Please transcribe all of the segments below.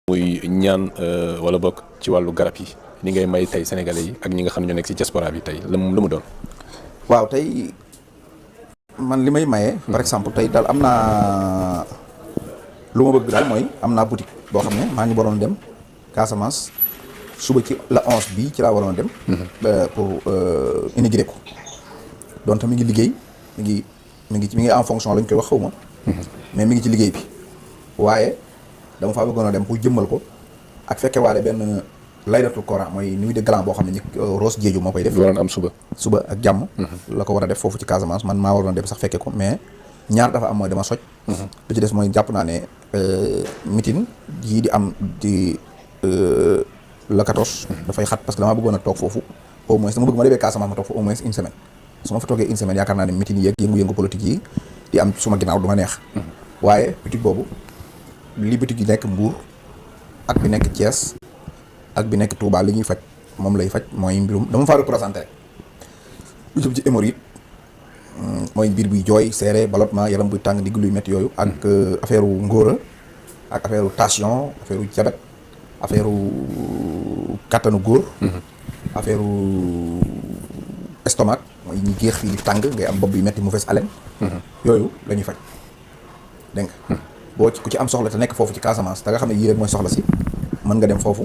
muy ñaan wala bokk ci wàllu garab yi li ngay may tey sénégalais yi ak ñi nga xam ne ñoo nekk ci diaspora bi tey lu mu doon. waaw tey man li may maye. par exemple tey daal am naa lu ma bëgg daal mooy am naa boutique boo xam ne maa ngi waroon dem Casamance suba ci la 11 bii ci laa waroon dem. pour inaugurer ko. donc mi ngi liggéey mi ngi en fonction lañ koy wax xaw ma. mais mi ngi ci liggéey bi waaye dama faa bëggoon a dem pour jëmmal ko ak fekke waale benn laylatul Coran mooy nuit de gala boo xam ne ñi Ross Diédhiou moo koy def. waroon am suba ak jàmm. la ko war a def foofu ci Casamance man maa waroon a dem sax fekke ko mais ñaar dafa am mooy dama soj. lu ci des mooy jàpp naa ne meeting yii di am di la 14. dafay xat parce que damaa bëggoon a toog foofu au moins dama bëgg ma demee Casamance ma toog fa au moins une semaine su ma fa toogee une semaine yaakaar naa ne meeting yeeg yëngu-yëngu politique yi di am suma ginnaaw du ma neex. waaye boutique boobu li boutique yi nekk Mbour ak bi nekk Thiès ak bi nekk Touba li ñuy faj moom lay faj mooy mbirum dama faa représenté rek lu jëm ci hémorroïde mooy biir buy jooy seere ballottement yaram buy tàng digg luy métti yooyu ak affaire u ngóora ak affaire u tension affaire u diabète affaire u kattanu góor affaire u estomac mooy ñu géex fii di tàng ngay am bopp bi métti mauvaise haleine yooyu la ñuy faj dégg nga boo ci ku ci am soxla te nekk foofu ci Casamance te nga xam ne yii rek mooy soxla si mën nga dem foofu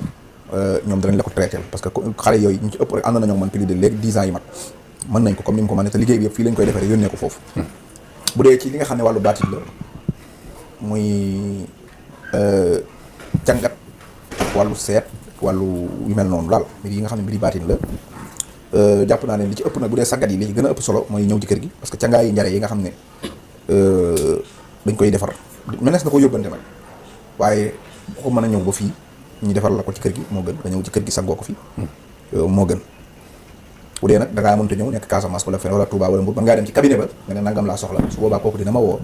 ñoom danañ la ko traité parce que xale yooyu ñu ci ëpp rek ànd nañoo man plus de léegi 10 ans yi mat mën nañ ko comme ni mu ko mën te liggéey bi yëpp fii lañ koy defaree yónnee ko foofu bu dee ci li nga xam ne wàllu baatin la muy jàngat wàllu seet wàllu yu mel noonu daal mbir yi nga xam ne mbiri baatin la jàpp naa ne li ci ëpp nag bu dee saggat yi li ci gën a ëpp solo mooy ñëw ci kër gi parce que cangaay yi njare yi nga xam ne dañ koy defar menees na ko yóbbante nag waaye bu ko mën a ñëw ba fii ñu defar la ko ci kër gi moo gën nga ñëw ci kër gi sangoo ko fi moo gën bu dee nag da ngaa mënta ñëw nekk Casamance wala feneen wala Touba wala Mbour mën ngaa dem ci cabinet ba nga ne nangam laa soxla su boobaa kooku dina ma woo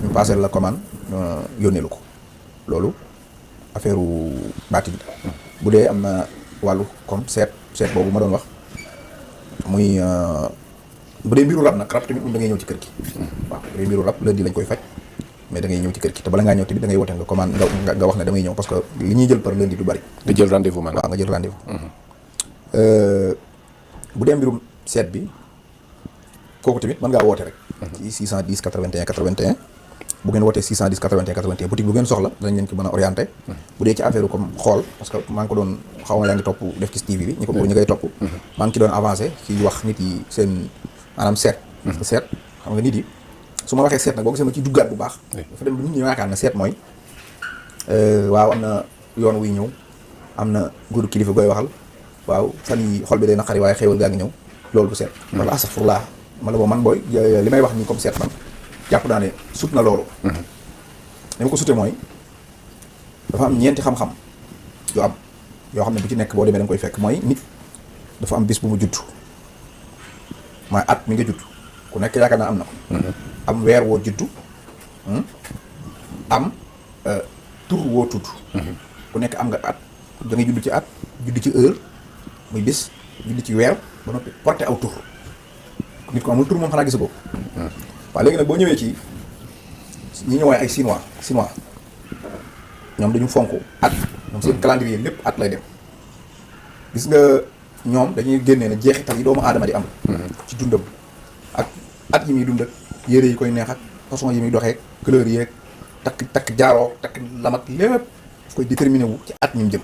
ñu passé la commande yónneelu ko loolu affaire u baatin la bu dee am na wàllu comme seet boobu ma doon wax muy bu dee mbiru rab nag rab tamit da ngay ñëw ci kër gi waaw bu dee mbiru rab lundi lañ koy faj mais da ngay ñëw ci kër gi te bala ngaa ñëw tamit da ngay wote nga commande nga wax ne damay ñëw parce que li ñuy jël par lundi du bari nga jël rendez-vous man waaw nga jël rendez-vous bu dee mbirum seet bi kooku tamit mën ngaa woote rek ci 610 81 81 bu ngeen wootee 610 81 81 boutique bu ngeen soxla danañ leen ko mën a orienté bu dee ci affaire comme xool parce que maa ngi ko doon xaw ma yaa ngi topp def ci TV bi ñi ko pour ñi ngay topp maa ngi ci doon avancé ci wax nit yi seen maanaam seet parce que seet xam nga nit yi su ma waxee seet nag boo gisee ma ci duggaat bu baax dafa dem nit ñi yaakaar na seet mooy waaw am na yoon wuy ñëw am na góoru kilifa gooy waxal waaw fan yi xol bi day naqari waaye xéewal gaa ngi ñëw loolu du seet wala astaghfirullah ma la boo man booy li may wax nii comme seet man jàpp naa ne sut na loolu li ma ko sute mooy dafa am ñeenti xam-xam yu am yoo xam ne bu ci nekk boo demee da nga koy fekk mooy nit dafa am bis bu mu judd mooy at mi nga judd ku nekk yaakaar naa am na ko am weer woo juddu am tur woo tudd ku nekk am nga at da ngay judd ci at judd ci heure muy bis judd ci weer ba noppi porté aw tur nit ko amul tur moom xanaa gisa ko waaw léegi nag boo ñëwee ci ñi ñëwaay ay chinois ñoom dañu fonk at ñoom seen calendrier lépp at lay dem gis nga ñoom dañuy génnee ne jeexital yi doomu aadama di am ci dundam ak at yi muy dund ak yére yi koy neex ak façon yi muy doxee couleur yeeg takk jaaroo takk lamak lépp daf koy déterminé wu ci at ñu jëm